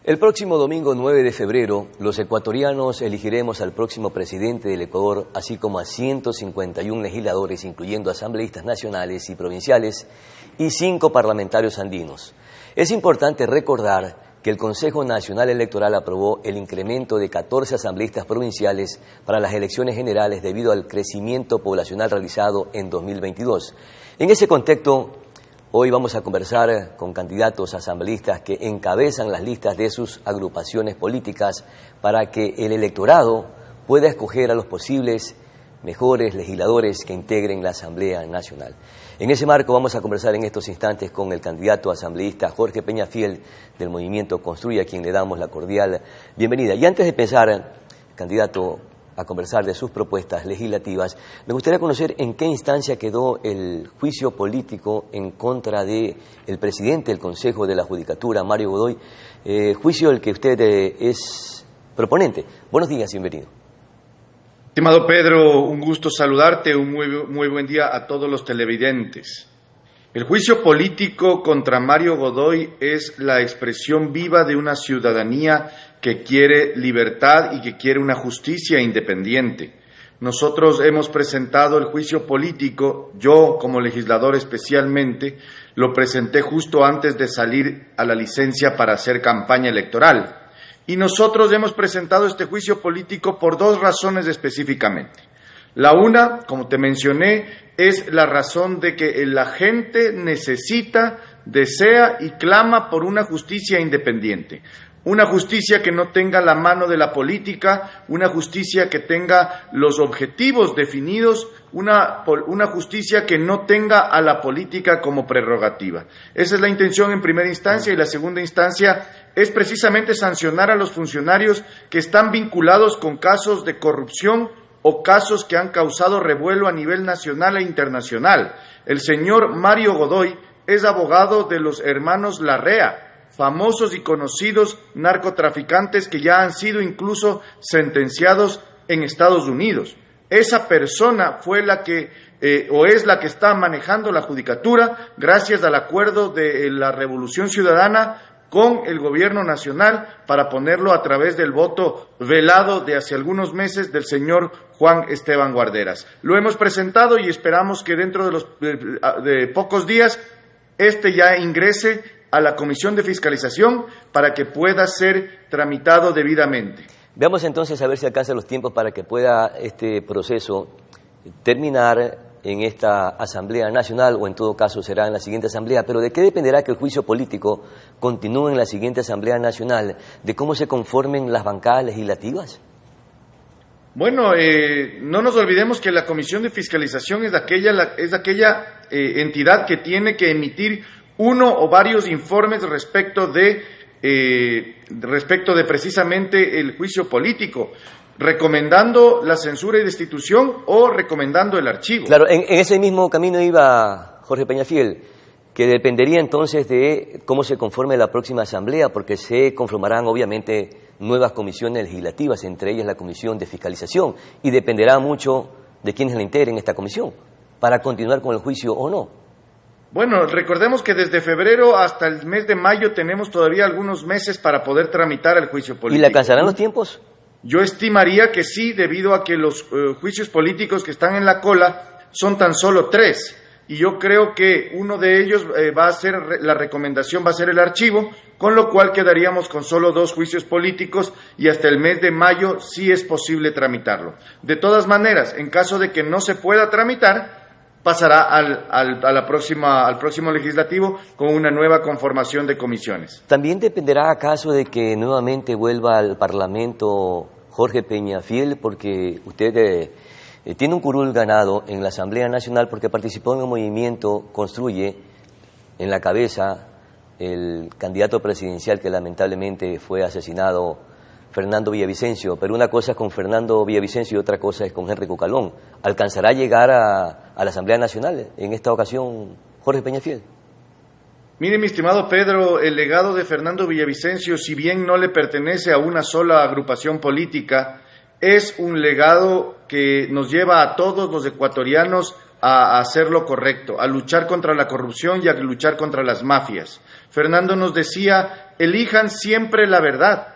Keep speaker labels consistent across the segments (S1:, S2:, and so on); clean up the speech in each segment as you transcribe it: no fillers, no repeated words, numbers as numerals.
S1: El próximo domingo 9 de febrero, los ecuatorianos elegiremos al próximo presidente del Ecuador, así como a 151 legisladores, incluyendo asambleístas nacionales y provinciales, y 5 parlamentarios andinos. Es importante recordar que el Consejo Nacional Electoral aprobó el incremento de 14 asambleístas provinciales para las elecciones generales debido al crecimiento poblacional realizado en 2022. En ese contexto, hoy vamos a conversar con candidatos asambleístas que encabezan las listas de sus agrupaciones políticas para que el electorado pueda escoger a los posibles mejores legisladores que integren la Asamblea Nacional. En ese marco vamos a conversar en estos instantes con el candidato asambleísta Jorge Peñafiel del Movimiento Construye, a quien le damos la cordial bienvenida. Y antes de empezar, candidato, a conversar de sus propuestas legislativas, me gustaría conocer en qué instancia quedó el juicio político en contra del presidente del Consejo de la Judicatura, Mario Godoy, juicio del que usted es proponente. Buenos días, bienvenido.
S2: Estimado Pedro, un gusto saludarte, un muy buen día a todos los televidentes. El juicio político contra Mario Godoy es la expresión viva de una ciudadanía que quiere libertad y que quiere una justicia independiente. Nosotros hemos presentado el juicio político, yo como legislador especialmente, lo presenté justo antes de salir a la licencia para hacer campaña electoral. Y nosotros hemos presentado este juicio político por 2 razones específicamente. La una, como te mencioné, es la razón de que la gente necesita, desea y clama por una justicia independiente. Una justicia que no tenga la mano de la política, una justicia que tenga los objetivos definidos, una justicia que no tenga a la política como prerrogativa. Esa es la intención en primera instancia, y la segunda instancia es precisamente sancionar a los funcionarios que están vinculados con casos de corrupción o casos que han causado revuelo a nivel nacional e internacional. El señor Mario Godoy es abogado de los hermanos Larrea, famosos y conocidos narcotraficantes que ya han sido incluso sentenciados en Estados Unidos. Esa persona fue la que, es la que está manejando la judicatura gracias al acuerdo de la Revolución Ciudadana con el gobierno nacional para ponerlo a través del voto velado de hace algunos meses del señor Juan Esteban Guarderas. Lo hemos presentado y esperamos que dentro de pocos días ya ingrese a la Comisión de Fiscalización para que pueda ser tramitado debidamente.
S1: Veamos entonces a ver si alcanza los tiempos para que pueda este proceso terminar en esta Asamblea Nacional, o en todo caso será en la siguiente Asamblea. Pero ¿de qué dependerá que el juicio político continúe en la siguiente Asamblea Nacional? ¿De cómo se conformen las bancadas legislativas?
S2: Bueno, no nos olvidemos que la Comisión de Fiscalización es aquella entidad que tiene que emitir uno o varios informes respecto de precisamente el juicio político, recomendando la censura y destitución o recomendando el archivo.
S1: Claro, en ese mismo camino iba Jorge Peñafiel, que dependería entonces de cómo se conforme la próxima asamblea, porque se conformarán obviamente nuevas comisiones legislativas, entre ellas la Comisión de Fiscalización, y dependerá mucho de quienes la integren esta comisión, para continuar con el juicio o no.
S2: Bueno, recordemos que desde febrero hasta el mes de mayo tenemos todavía algunos meses para poder tramitar el juicio político.
S1: ¿Y le alcanzarán los tiempos?
S2: Yo estimaría que sí, debido a que los juicios políticos que están en la cola son tan solo 3. Y yo creo que uno de ellos la recomendación va a ser el archivo, con lo cual quedaríamos con solo 2 juicios políticos y hasta el mes de mayo sí es posible tramitarlo. De todas maneras, en caso de que no se pueda tramitar, pasará al próximo legislativo con una nueva conformación de comisiones.
S1: ¿También dependerá acaso de que nuevamente vuelva al Parlamento Jorge Peñafiel, porque usted tiene un curul ganado en la Asamblea Nacional porque participó en el movimiento Construye, en la cabeza el candidato presidencial que lamentablemente fue asesinado, Fernando Villavicencio? Pero una cosa es con Fernando Villavicencio y otra cosa es con Henry Cucalón. ¿Alcanzará a llegar a la Asamblea Nacional en esta ocasión Jorge Peñafiel?
S2: Mire, mi estimado Pedro, el legado de Fernando Villavicencio, si bien no le pertenece a una sola agrupación política, es un legado que nos lleva a todos los ecuatorianos a hacer lo correcto, a luchar contra la corrupción y a luchar contra las mafias. Fernando nos decía elijan siempre la verdad,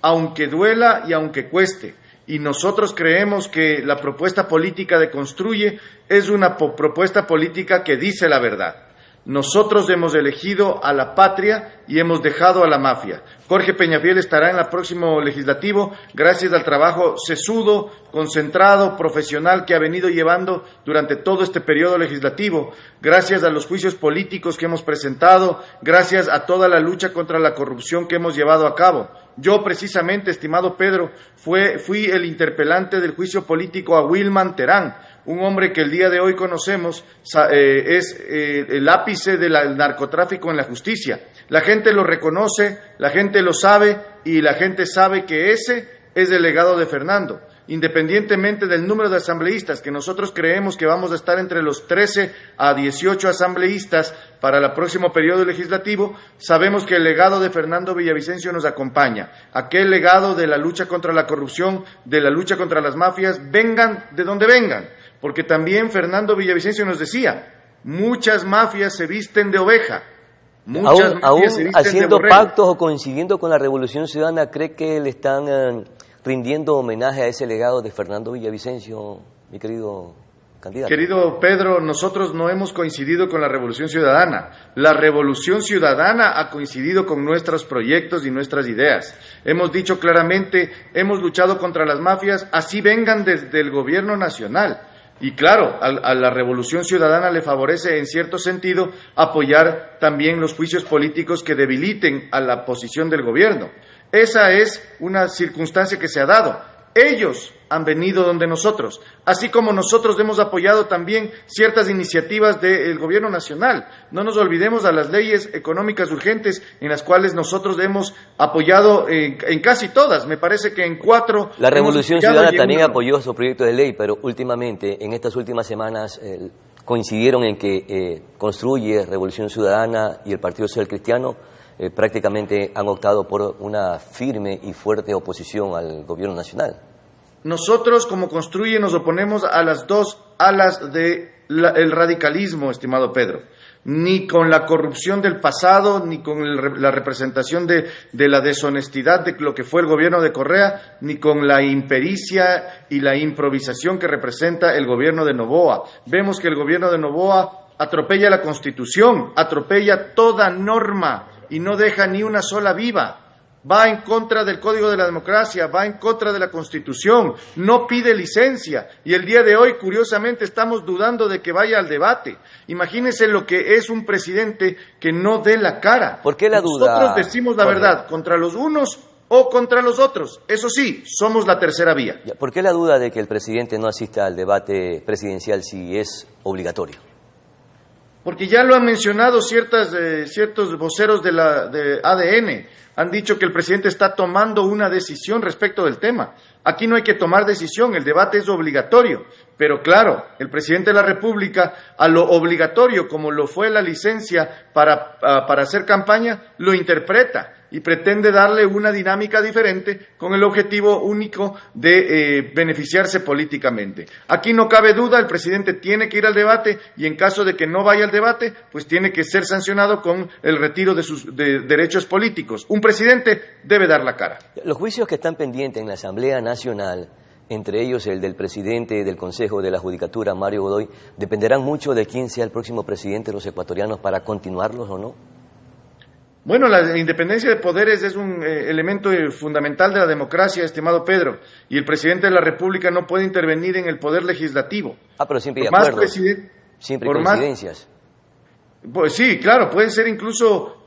S2: aunque duela y aunque cueste. Y nosotros creemos que la propuesta política de Construye es una propuesta política que dice la verdad. Nosotros hemos elegido a la patria y hemos dejado a la mafia. Jorge Peñafiel estará en el próximo legislativo gracias al trabajo sesudo, concentrado, profesional que ha venido llevando durante todo este periodo legislativo, gracias a los juicios políticos que hemos presentado, gracias a toda la lucha contra la corrupción que hemos llevado a cabo. Yo precisamente, estimado Pedro, fui el interpelante del juicio político a Wilman Terán, un hombre que el día de hoy conocemos es el ápice del narcotráfico en la justicia. La gente lo reconoce, la gente lo sabe y la gente sabe que ese es el legado de Fernando. Independientemente del número de asambleístas, que nosotros creemos que vamos a estar entre los 13 a 18 asambleístas para el próximo periodo legislativo, sabemos que el legado de Fernando Villavicencio nos acompaña. Aquel legado de la lucha contra la corrupción, de la lucha contra las mafias, vengan de donde vengan. Porque también Fernando Villavicencio nos decía, muchas mafias se visten de oveja.
S1: Aún haciendo pactos o coincidiendo con la Revolución Ciudadana, ¿cree que le están rindiendo homenaje a ese legado de Fernando Villavicencio, mi querido candidato?
S2: Querido Pedro, nosotros no hemos coincidido con la Revolución Ciudadana. La Revolución Ciudadana ha coincidido con nuestros proyectos y nuestras ideas. Hemos dicho claramente, hemos luchado contra las mafias, así vengan desde el gobierno nacional. Y claro, a la Revolución Ciudadana le favorece en cierto sentido apoyar también los juicios políticos que debiliten a la posición del gobierno. Esa es una circunstancia que se ha dado. Ellos han venido donde nosotros, así como nosotros hemos apoyado también ciertas iniciativas del gobierno nacional. No nos olvidemos a las leyes económicas urgentes en las cuales nosotros hemos apoyado en casi todas, me parece que en 4.
S1: La Revolución Ciudadana también apoyó su proyecto de ley, pero últimamente, en estas últimas semanas, coincidieron en que Construye, Revolución Ciudadana y el Partido Social Cristiano prácticamente han optado por una firme y fuerte oposición al gobierno nacional.
S2: Nosotros, como Construye, nos oponemos a las dos alas del radicalismo, estimado Pedro. Ni con la corrupción del pasado, ni con la representación de la deshonestidad de lo que fue el gobierno de Correa, ni con la impericia y la improvisación que representa el gobierno de Noboa. Vemos que el gobierno de Noboa atropella la Constitución, atropella toda norma y no deja ni una sola viva. Va en contra del Código de la Democracia, va en contra de la Constitución, no pide licencia. Y el día de hoy, curiosamente, estamos dudando de que vaya al debate. Imagínense lo que es un presidente que no dé la cara.
S1: ¿Por qué la duda?
S2: Nosotros decimos la verdad, contra los unos o contra los otros. Eso sí, somos la tercera vía.
S1: ¿Por qué la duda de que el presidente no asista al debate presidencial si es obligatorio?
S2: Porque ya lo han mencionado ciertos voceros de ADN. Han dicho que el presidente está tomando una decisión respecto del tema. Aquí no hay que tomar decisión, el debate es obligatorio. Pero claro, el presidente de la República, a lo obligatorio, como lo fue la licencia para hacer campaña, lo interpreta y pretende darle una dinámica diferente con el objetivo único de beneficiarse políticamente. Aquí no cabe duda, el presidente tiene que ir al debate y en caso de que no vaya al debate, pues tiene que ser sancionado con el retiro de sus derechos políticos. Un presidente debe dar la cara.
S1: Los juicios que están pendientes en la Asamblea Nacional, entre ellos el del presidente del Consejo de la Judicatura, Mario Godoy, dependerán mucho de quién sea el próximo presidente de los ecuatorianos para continuarlos o no.
S2: Bueno, la independencia de poderes es un elemento fundamental de la democracia, estimado Pedro, y el presidente de la República no puede intervenir en el poder legislativo.
S1: Pero siempre hay acuerdos, siempre coincidencias.
S2: Pues sí, claro, pueden ser incluso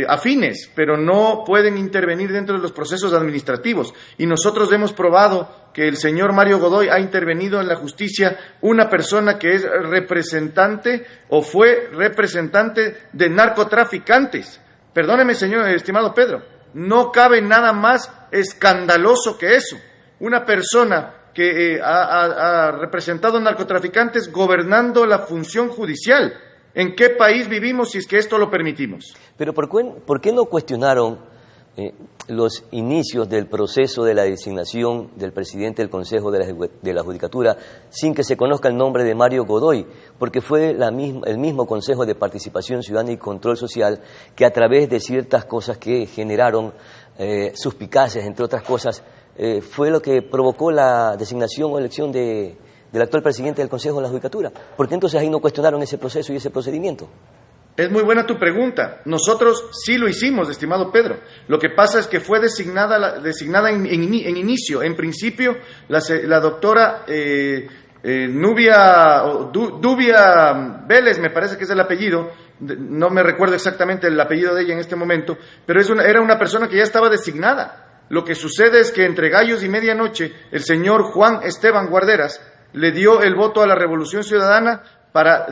S2: afines, pero no pueden intervenir dentro de los procesos administrativos. Y nosotros hemos probado que el señor Mario Godoy ha intervenido en la justicia, una persona que es representante o fue representante de narcotraficantes. Perdóneme, señor, estimado Pedro, no cabe nada más escandaloso que eso. Una persona que ha representado narcotraficantes gobernando la función judicial. ¿En qué país vivimos si es que esto lo permitimos?
S1: Pero ¿por qué no cuestionaron los inicios del proceso de la designación del presidente del Consejo de la Judicatura sin que se conozca el nombre de Mario Godoy, porque fue el mismo Consejo de Participación Ciudadana y Control Social que a través de ciertas cosas que generaron suspicacias, entre otras cosas, fue lo que provocó la designación o elección del actual presidente del Consejo de la Judicatura. ¿Por qué entonces ahí no cuestionaron ese proceso y ese procedimiento?
S2: Es muy buena tu pregunta. Nosotros sí lo hicimos, estimado Pedro. Lo que pasa es que fue designada en inicio. En principio, la doctora Dubia Vélez, me parece que es el apellido, no me recuerdo exactamente el apellido de ella en este momento, pero era una persona que ya estaba designada. Lo que sucede es que entre gallos y medianoche, el señor Juan Esteban Guarderas le dio el voto a la Revolución Ciudadana para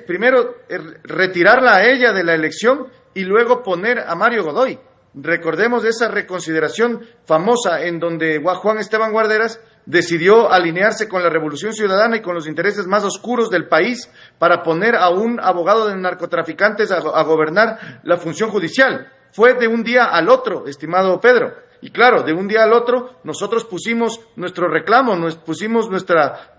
S2: primero retirarla a ella de la elección y luego poner a Mario Godoy. Recordemos esa reconsideración famosa en donde Juan Esteban Guarderas decidió alinearse con la Revolución Ciudadana y con los intereses más oscuros del país para poner a un abogado de narcotraficantes a gobernar la función judicial. Fue de un día al otro, estimado Pedro. Y claro, de un día al otro nosotros pusimos nuestro reclamo, pusimos nuestra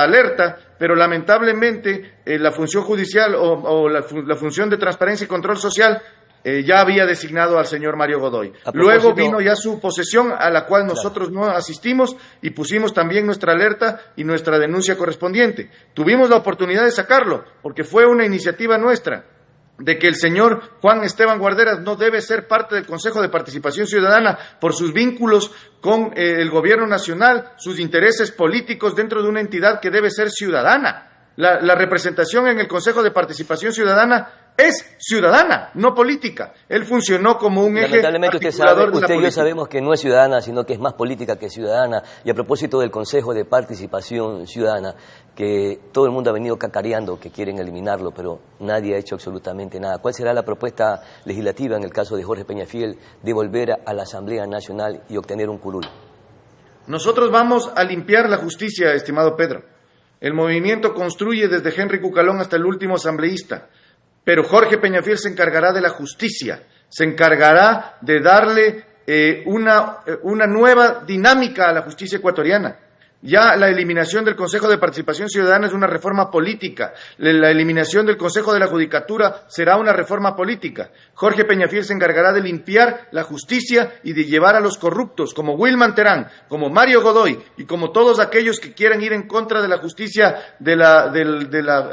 S2: alerta, pero lamentablemente la función judicial o la función de transparencia y control social ya había designado al señor Mario Godoy. Luego vino ya su posesión, a la cual nosotros no asistimos, y pusimos también nuestra alerta y nuestra denuncia correspondiente. Tuvimos la oportunidad de sacarlo, porque fue una iniciativa nuestra, de que el señor Juan Esteban Guarderas no debe ser parte del Consejo de Participación Ciudadana por sus vínculos con el gobierno nacional, sus intereses políticos dentro de una entidad que debe ser ciudadana. La representación en el Consejo de Participación Ciudadana es ciudadana, no política. Él funcionó como un eje articulador de la política.
S1: Usted y yo sabemos que no es ciudadana, sino que es más política que ciudadana. Y a propósito del Consejo de Participación Ciudadana, que todo el mundo ha venido cacareando que quieren eliminarlo, pero nadie ha hecho absolutamente nada. ¿Cuál será la propuesta legislativa en el caso de Jorge Peñafiel de volver a la Asamblea Nacional y obtener un curul?
S2: Nosotros vamos a limpiar la justicia, estimado Pedro. El movimiento construye desde Henry Cucalón hasta el último asambleísta, pero Jorge Peñafiel se encargará de la justicia, se encargará de darle una nueva dinámica a la justicia ecuatoriana. Ya la eliminación del Consejo de Participación Ciudadana es una reforma política. La eliminación del Consejo de la Judicatura será una reforma política. Jorge Peñafiel se encargará de limpiar la justicia y de llevar a los corruptos, como Wilman Terán, como Mario Godoy y como todos aquellos que quieran ir en contra de la justicia, de la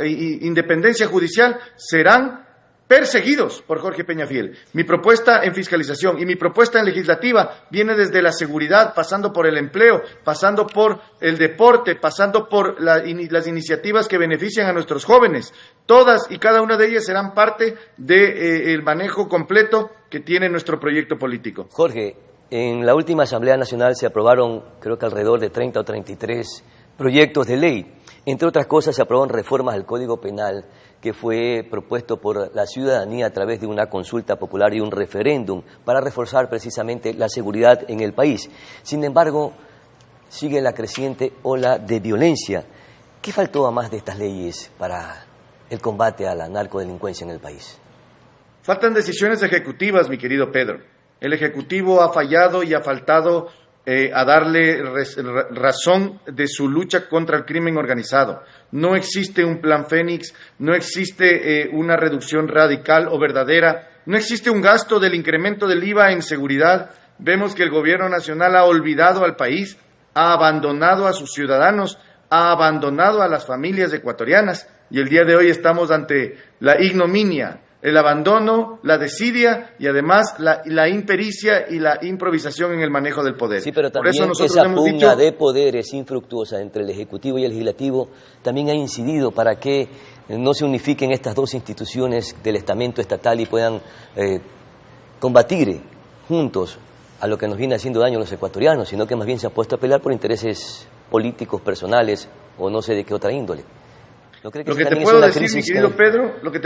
S2: independencia judicial, serán perseguidos por Jorge Peñafiel. Mi propuesta en fiscalización y mi propuesta en legislativa viene desde la seguridad, pasando por el empleo, pasando por el deporte, pasando por las iniciativas que benefician a nuestros jóvenes. Todas y cada una de ellas serán parte del manejo completo que tiene nuestro proyecto político.
S1: Jorge, en la última Asamblea Nacional se aprobaron, creo que alrededor de 30 o 33 proyectos de ley. Entre otras cosas, se aprobaron reformas al Código Penal que fue propuesto por la ciudadanía a través de una consulta popular y un referéndum para reforzar precisamente la seguridad en el país. Sin embargo, sigue la creciente ola de violencia. ¿Qué faltó a más de estas leyes para el combate a la narcodelincuencia en el país?
S2: Faltan decisiones ejecutivas, mi querido Pedro. El Ejecutivo ha fallado y ha faltado a darle razón de su lucha contra el crimen organizado. No existe un plan Fénix, no existe una reducción radical o verdadera, no existe un gasto del incremento del IVA en seguridad. Vemos que el gobierno nacional ha olvidado al país, ha abandonado a sus ciudadanos, ha abandonado a las familias ecuatorianas, y el día de hoy estamos ante la ignominia, el abandono, la desidia y además la impericia y la improvisación en el manejo del poder.
S1: Sí, pero también esa pugna de poderes infructuosa entre el Ejecutivo y el Legislativo también ha incidido para que no se unifiquen estas dos instituciones del estamento estatal y puedan combatir juntos a lo que nos viene haciendo daño a los ecuatorianos, sino que más bien se ha puesto a pelear por intereses políticos, personales o no sé de qué otra índole.
S2: Lo que te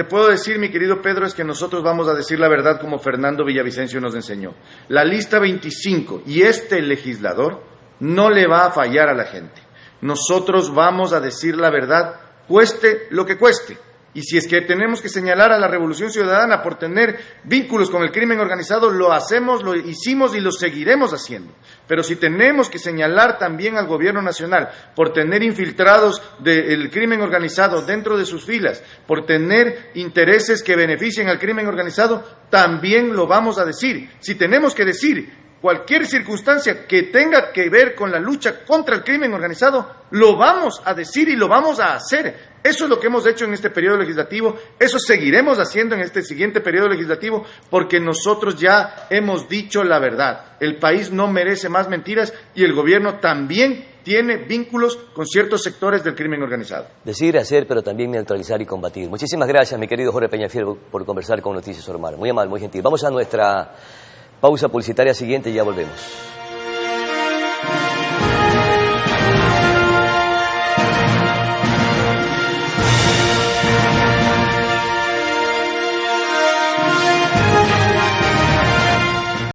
S2: puedo decir, mi querido Pedro, es que nosotros vamos a decir la verdad como Fernando Villavicencio nos enseñó. La lista 25 y este legislador no le va a fallar a la gente. Nosotros vamos a decir la verdad, cueste lo que cueste. Y si es que tenemos que señalar a la Revolución Ciudadana por tener vínculos con el crimen organizado, lo hacemos, lo hicimos y lo seguiremos haciendo. Pero si tenemos que señalar también al gobierno nacional por tener infiltrados del crimen organizado dentro de sus filas, por tener intereses que beneficien al crimen organizado, también lo vamos a decir. Si tenemos que decir cualquier circunstancia que tenga que ver con la lucha contra el crimen organizado, lo vamos a decir y lo vamos a hacer. Eso es lo que hemos hecho en este periodo legislativo, eso seguiremos haciendo en este siguiente periodo legislativo, porque nosotros ya hemos dicho la verdad. El país no merece más mentiras y el gobierno también tiene vínculos con ciertos sectores del crimen organizado.
S1: Decir, hacer, pero también neutralizar y combatir. Muchísimas gracias, mi querido Jorge Peñafiel, por conversar con Noticias Normal. Muy amable, muy gentil. Vamos a nuestra pausa publicitaria siguiente y ya volvemos.